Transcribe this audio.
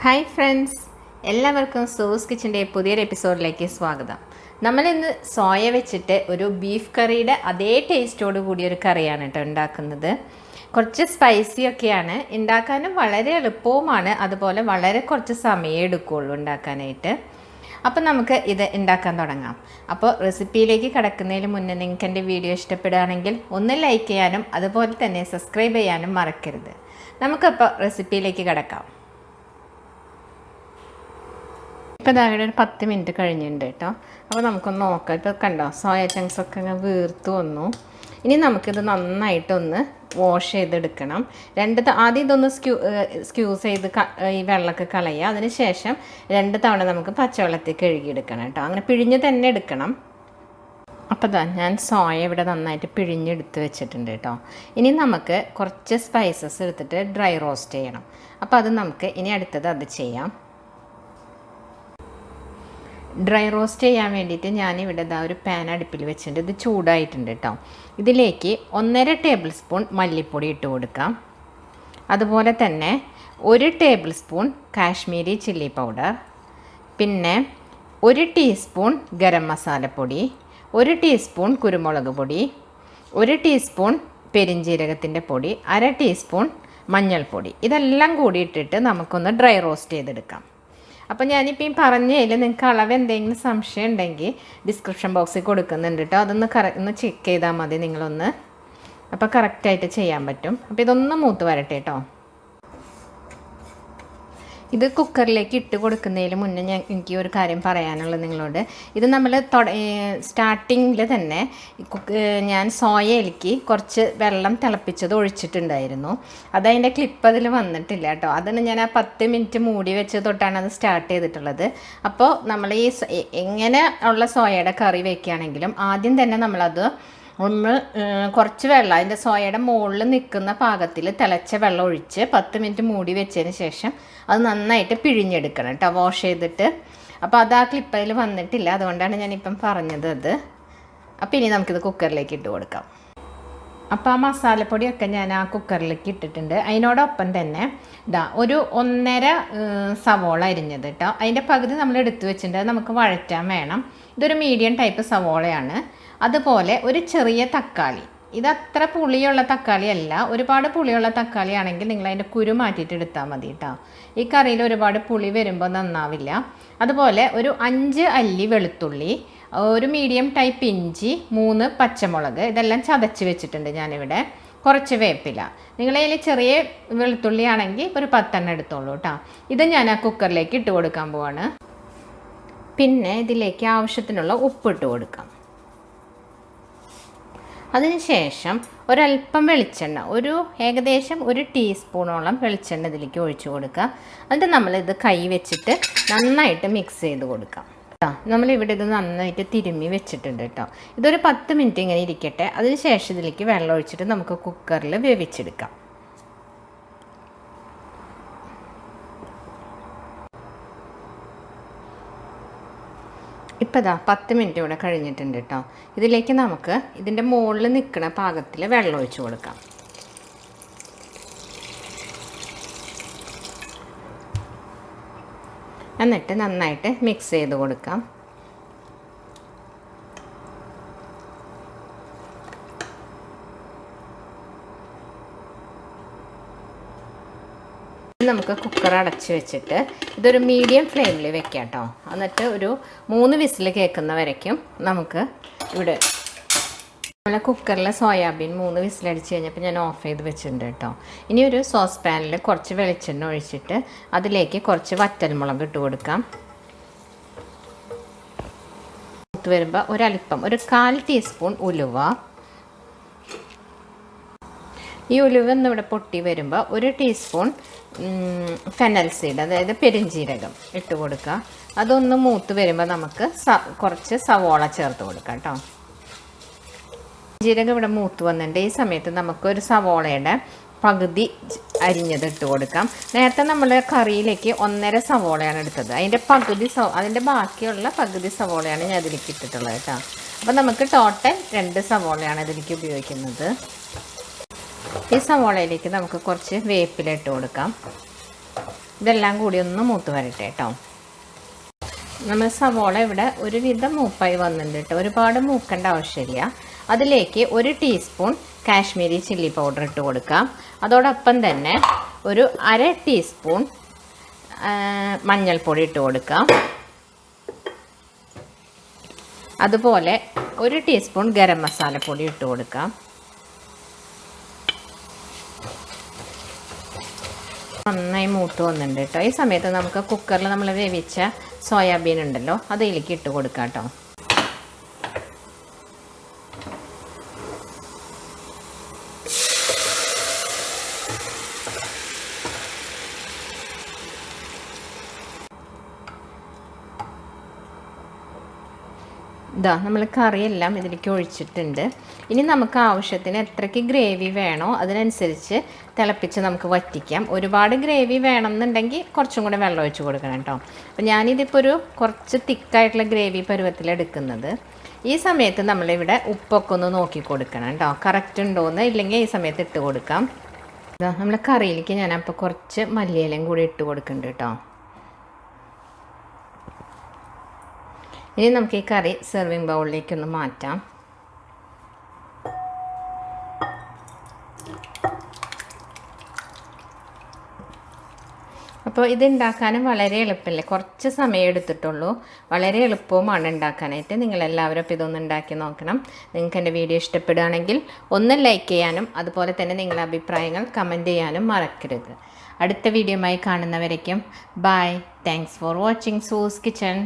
Hi friends, എല്ലാവർക്കും സൂസ് കിച്ചൻ്റെ പുതിയൊരു എപ്പിസോഡിലേക്ക് സ്വാഗതം. നമ്മളിന്ന് സോയ വെച്ചിട്ട് ഒരു ബീഫ് കറിയുടെ അതേ ടേസ്റ്റോട് കൂടിയൊരു കറിയാണ് കേട്ടോ ഉണ്ടാക്കുന്നത്. കുറച്ച് സ്പൈസി ഒക്കെയാണ്, ഉണ്ടാക്കാനും വളരെ എളുപ്പവുമാണ്, അതുപോലെ വളരെ കുറച്ച് സമയം എടുക്കുകയുള്ളൂ ഉണ്ടാക്കാനായിട്ട്. അപ്പോൾ നമുക്ക് ഇത് ഉണ്ടാക്കാൻ തുടങ്ങാം. അപ്പോൾ റെസിപ്പിയിലേക്ക് കിടക്കുന്നതിന് മുന്നേ നിങ്ങൾക്ക് എൻ്റെ വീഡിയോ ഇഷ്ടപ്പെടുകയാണെങ്കിൽ ഒന്ന് ലൈക്ക് ചെയ്യാനും അതുപോലെ തന്നെ സബ്സ്ക്രൈബ് ചെയ്യാനും മറക്കരുത്. നമുക്കപ്പോൾ റെസിപ്പിയിലേക്ക് കിടക്കാം. ഇപ്പോൾ ഇതാകെ ഒരു 10 മിനിറ്റ് കഴിഞ്ഞിട്ടുണ്ട് കേട്ടോ. അപ്പോൾ നമുക്കൊന്ന് നോക്കാം. ഇപ്പോൾ കണ്ടോ, സോയ ചങ്ക്സ് ഒക്കെ അങ്ങ് വീർത്ത് വന്നു. ഇനി നമുക്കിത് നന്നായിട്ടൊന്ന് വാഷ് ചെയ്തെടുക്കണം. ആദ്യം ഇതൊന്ന് സ്ക്യൂസ് ചെയ്ത് ഈ വെള്ളമൊക്കെ കളയുക. അതിന് ശേഷം 2 തവണ നമുക്ക് പച്ചവെള്ളത്തിൽ കഴുകിയെടുക്കണം കേട്ടോ. അങ്ങനെ പിഴിഞ്ഞ് തന്നെ എടുക്കണം. അപ്പോൾ ഞാൻ സോയ ഇവിടെ നന്നായിട്ട് പിഴിഞ്ഞെടുത്ത് വെച്ചിട്ടുണ്ട് കേട്ടോ. ഇനി നമുക്ക് കുറച്ച് സ്പൈസസ് എടുത്തിട്ട് ഡ്രൈ റോസ്റ്റ് ചെയ്യണം. അപ്പോൾ അത് നമുക്ക് ഇനി അടുത്തത് അത് ചെയ്യാം. ഡ്രൈ റോസ്റ്റ് ചെയ്യാൻ വേണ്ടിയിട്ട് ഞാനിവിടെ ഒരു പാൻ അടുപ്പിൽ വെച്ചിട്ടുണ്ട്. ഇത് ചൂടായിട്ടുണ്ട് കേട്ടോ. ഇതിലേക്ക് 1.5 ടേബിൾ സ്പൂൺ മല്ലിപ്പൊടി ഇട്ട് കൊടുക്കാം. അതുപോലെ തന്നെ 1 table spoon Kashmiri chilli powder, പിന്നെ 1 ടീസ്പൂൺ ഗരം മസാലപ്പൊടി, 1 ടീസ്പൂൺ കുരുമുളക് പൊടി, 1 ടീസ്പൂൺ പെരിഞ്ജീരകത്തിൻ്റെ പൊടി, 1/2 ടീസ്പൂൺ മഞ്ഞൾപ്പൊടി. ഇതെല്ലാം കൂടി ഇട്ടിട്ട് നമുക്കൊന്ന് ഡ്രൈ റോസ്റ്റ് ചെയ്തെടുക്കാം. അപ്പോൾ ഞാനിപ്പോൾ ഈ പറഞ്ഞതിൽ നിങ്ങൾക്ക് അളവ് എന്തെങ്കിലും സംശയം ഉണ്ടെങ്കിൽ ഡിസ്ക്രിപ്ഷൻ ബോക്സിൽ കൊടുക്കുന്നുണ്ട് കേട്ടോ. അതൊന്ന് ഒന്ന് ചെക്ക് ചെയ്താൽ മതി നിങ്ങളൊന്ന്. അപ്പോൾ കറക്റ്റായിട്ട് ചെയ്യാൻ പറ്റും. അപ്പോൾ ഇതൊന്ന് മൂത്ത് വരട്ടെ കേട്ടോ. ഇത് കുക്കറിലേക്ക് ഇട്ട് കൊടുക്കുന്നതിന് മുന്നേ എനിക്ക് ഒരു കാര്യം പറയാനുള്ളത് നിങ്ങളോട്. ഇത് നമ്മൾ സ്റ്റാർട്ടിങ്ങിൽ തന്നെ ഞാൻ സോയയിലേക്ക് കുറച്ച് വെള്ളം തിളപ്പിച്ചത് ഒഴിച്ചിട്ടുണ്ടായിരുന്നു. അതതിൻ്റെ ക്ലിപ്പ് അതിൽ വന്നിട്ടില്ല കേട്ടോ. അതിന് ഞാൻ ആ 10 മിനിറ്റ് മൂടി വെച്ച് തൊട്ടാണ് അത് സ്റ്റാർട്ട് ചെയ്തിട്ടുള്ളത്. അപ്പോൾ നമ്മൾ ഈ എങ്ങനെ ഉള്ള സോയയുടെ കറി വയ്ക്കുകയാണെങ്കിലും ആദ്യം തന്നെ നമ്മളത് കുറച്ച് വെള്ളം അതിൻ്റെ സോയയുടെ മുകളിൽ നിൽക്കുന്ന പാകത്തിൽ തിളച്ച വെള്ളം ഒഴിച്ച് 10 മിനിറ്റ് മൂടി വെച്ചതിന് ശേഷം അത് നന്നായിട്ട് പിഴിഞ്ഞെടുക്കണം കേട്ടോ, വാഷ് ചെയ്തിട്ട്. അപ്പോൾ അത് ആ ക്ലിപ്പതിൽ വന്നിട്ടില്ല, അതുകൊണ്ടാണ് ഞാനിപ്പം പറഞ്ഞത് അത്. അപ്പോൾ ഇനി നമുക്കിത് കുക്കറിലേക്ക് ഇട്ട് കൊടുക്കാം. അപ്പോൾ ആ മസാലപ്പൊടിയൊക്കെ ഞാൻ ആ കുക്കറിലേക്ക് ഇട്ടിട്ടുണ്ട്. അതിനോടൊപ്പം തന്നെ ഒരു 1.5 സവോള അരിഞ്ഞത് കേട്ടോ. അതിൻ്റെ പകുതി നമ്മൾ എടുത്തു വെച്ചിട്ടുണ്ട്, നമുക്ക് വഴറ്റാൻ വേണം. ഇതൊരു മീഡിയം ടൈപ്പ് സവോളയാണ്. അതുപോലെ ഒരു ചെറിയ തക്കാളി. ഇതത്ര പുളിയുള്ള തക്കാളി അല്ല, ഒരുപാട് പുളിയുള്ള തക്കാളി ആണെങ്കിൽ നിങ്ങൾ അതിൻ്റെ കുരു മാറ്റിയിട്ട് എടുത്താൽ മതി കേട്ടോ. ഈ കറിയിൽ ഒരുപാട് പുളി വരുമ്പോൾ നന്നാവില്ല. അതുപോലെ ഒരു 5 അല്ലി വെളുത്തുള്ളി, ഒരു മീഡിയം ടൈപ്പ് ഇഞ്ചി, 3 പച്ചമുളക്, ഇതെല്ലാം ചതച്ച് വെച്ചിട്ടുണ്ട് ഞാനിവിടെ. കുറച്ച് വേപ്പില. നിങ്ങളതിൽ ചെറിയ വെളുത്തുള്ളി ആണെങ്കിൽ ഒരു 10 എടുത്തോളൂ കേട്ടോ. ഇത് ഞാൻ ആ കുക്കറിലേക്ക് ഇട്ട് കൊടുക്കാൻ പോവാണ്. പിന്നെ ഇതിലേക്ക് ആവശ്യത്തിനുള്ള ഉപ്പിട്ട് കൊടുക്കാം. അതിനുശേഷം ഒരല്പം വെളിച്ചെണ്ണ, ഏകദേശം 1 ടീസ്പൂണോളം വെളിച്ചെണ്ണ ഇതിലേക്ക് ഒഴിച്ചു കൊടുക്കുക. എന്നിട്ട് നമ്മളിത് കൈ വെച്ചിട്ട് നന്നായിട്ട് മിക്സ് ചെയ്ത് കൊടുക്കാം കേട്ടോ. നമ്മളിവിടെ ഇത് നന്നായിട്ട് തിരുമ്മി വെച്ചിട്ടുണ്ട് കേട്ടോ. ഇതൊരു 10 മിനിറ്റ് ഇങ്ങനെ ഇരിക്കട്ടെ. അതിനുശേഷം ഇതിലേക്ക് വെള്ളം ഒഴിച്ചിട്ട് നമുക്ക് കുക്കറിൽ വേവിച്ചെടുക്കാം. ഇപ്പോൾ 10 മിനിറ്റ് ഇവിടെ കഴിഞ്ഞിട്ടുണ്ട് കേട്ടോ. ഇതിലേക്ക് നമുക്ക് ഇതിൻ്റെ മുകളിൽ നിൽക്കുന്ന പാകത്തിൽ വെള്ളം ഒഴിച്ച് കൊടുക്കാം. എന്നിട്ട് നന്നായിട്ട് മിക്സ് ചെയ്ത് കൊടുക്കാം. നമുക്ക് കുക്കർ അടച്ച് വെച്ചിട്ട് ഇതൊരു മീഡിയം ഫ്ലെയിമിൽ വെക്കാം കേട്ടോ. എന്നിട്ട് ഒരു 3 വിസിൽ കേൾക്കുന്ന വരയ്ക്കും നമുക്ക് ഇവിടെ നമ്മളെ കുക്കറിലെ സോയാബീൻ 3 വിസിലടിച്ച് കഴിഞ്ഞപ്പോൾ ഞാൻ ഓഫ് ചെയ്ത് വെച്ചിട്ടുണ്ട് കേട്ടോ. ഇനി ഒരു സോസ് പാനിൽ കുറച്ച് വെളിച്ചെണ്ണ ഒഴിച്ചിട്ട് അതിലേക്ക് കുറച്ച് വറ്റൽമുളക് ഇട്ട് കൊടുക്കാം. വരുമ്പോൾ ഒരല്പം ഒരു 1/4 ടീസ്പൂൺ ഉലുവ. ഈ ഉലുവ ഇവിടെ പൊട്ടി വരുമ്പോൾ 1 ടീസ്പൂൺ ഫെനൽ സീഡ്, അതായത് പെരിഞ്ജീരകം ഇട്ട് കൊടുക്കുക. അതൊന്ന് മൂത്ത് വരുമ്പോൾ നമുക്ക് കുറച്ച് സവോള ചേർത്ത് കൊടുക്കാം കേട്ടോ. ജീരകം ഇവിടെ മൂത്ത് വന്നിട്ടുണ്ട്. ഈ സമയത്ത് നമുക്കൊരു സവോളയുടെ പകുതി അരിഞ്ഞത് ഇട്ട് കൊടുക്കാം. നേരത്തെ നമ്മൾ കറിയിലേക്ക് 1.5 സവോളയാണ് എടുത്തത്. അതിൻ്റെ ബാക്കിയുള്ള പകുതി സവോളയാണ് ഞാൻ ഇതിലേക്ക് ഇട്ടിട്ടുള്ളത് കേട്ടോ. അപ്പോൾ നമുക്ക് ടോട്ടൽ 2 സവോളയാണ് ഇതിലേക്ക് ഉപയോഗിക്കുന്നത്. ഈ സവോളയിലേക്ക് നമുക്ക് കുറച്ച് വേപ്പില ഇട്ട് കൊടുക്കാം. ഇതെല്ലാം കൂടി ഒന്ന് മൂത്ത് വരട്ടെ കേട്ടോ. നമ്മൾ സവോള ഇവിടെ ഒരുവിധം മൂപ്പായി വന്നിട്ടുണ്ട് കേട്ടോ. ഒരുപാട് മൂക്കേണ്ട ആവശ്യമില്ല. അതിലേക്ക് 1 ടീസ്പൂൺ കാശ്മീരി ചില്ലി പൗഡർ ഇട്ട് കൊടുക്കാം. അതോടൊപ്പം തന്നെ ഒരു 1/2 ടീസ്പൂൺ മഞ്ഞൾപ്പൊടി ഇട്ട് കൊടുക്കാം. അതുപോലെ 1 ടീസ്പൂൺ ഗരം മസാലപ്പൊടി ഇട്ട് കൊടുക്കാം. നന്നായി മൂത്ത് വന്നിട്ടുണ്ട് കേട്ടോ. ഈ സമയത്ത് നമുക്ക് കുക്കറിൽ നമ്മൾ വേവിച്ച സോയാബീൻ ഉണ്ടല്ലോ, അതിലേക്ക് ഇട്ട് കൊടുക്കാം കേട്ടോ. ഇതാ നമ്മൾ കറിയെല്ലാം ഇതിലേക്ക് ഒഴിച്ചിട്ടുണ്ട്. ഇനി നമുക്ക് ആവശ്യത്തിന് എത്രയ്ക്ക് ഗ്രേവി വേണോ അതിനനുസരിച്ച് തിളപ്പിച്ച് നമുക്ക് വറ്റിക്കാം. ഒരുപാട് ഗ്രേവി വേണമെന്നുണ്ടെങ്കിൽ കുറച്ചും കൂടെ വെള്ളം ഒഴിച്ച് കൊടുക്കണം കേട്ടോ. അപ്പോൾ ഞാനിതിപ്പോൾ ഒരു കുറച്ച് തിക്കായിട്ടുള്ള ഗ്രേവി പരുവത്തിലെടുക്കുന്നത്. ഈ സമയത്ത് നമ്മളിവിടെ ഉപ്പൊക്കെ ഒന്ന് നോക്കി കൊടുക്കണം കേട്ടോ, കറക്റ്റ് ഉണ്ടോയെന്ന്. ഇല്ലെങ്കിൽ ഈ സമയത്ത് ഇട്ട് കൊടുക്കാം. ഇതാ നമ്മൾ കറിയിലേക്ക് ഞാനപ്പോൾ കുറച്ച് മല്ലിയിലയും കൂടി ഇട്ട് കൊടുക്കുന്നുണ്ട് കേട്ടോ. ഇനി നമുക്ക് ഈ കറി സെർവിങ് ബൗളിലേക്കൊന്ന് മാറ്റാം. അപ്പോൾ ഇത് ഉണ്ടാക്കാനും വളരെ എളുപ്പമല്ലേ, കുറച്ച് സമയം എടുത്തിട്ടുള്ളൂ. വളരെ എളുപ്പവുമാണ് ഉണ്ടാക്കാനായിട്ട്. നിങ്ങളെല്ലാവരും ഇപ്പോൾ ഇതൊന്ന് ഉണ്ടാക്കി നോക്കണം. നിങ്ങൾക്ക് എൻ്റെ വീഡിയോ ഇഷ്ടപ്പെടുകയാണെങ്കിൽ ഒന്ന് ലൈക്ക് ചെയ്യാനും അതുപോലെ തന്നെ നിങ്ങളുടെ അഭിപ്രായങ്ങൾ കമൻറ്റ് ചെയ്യാനും മറക്കരുത്. അടുത്ത വീഡിയോയുമായി കാണുന്നവരേക്കും ബൈ. താങ്ക്സ് ഫോർ വാച്ചിങ് സൂസ് കിച്ചൺ.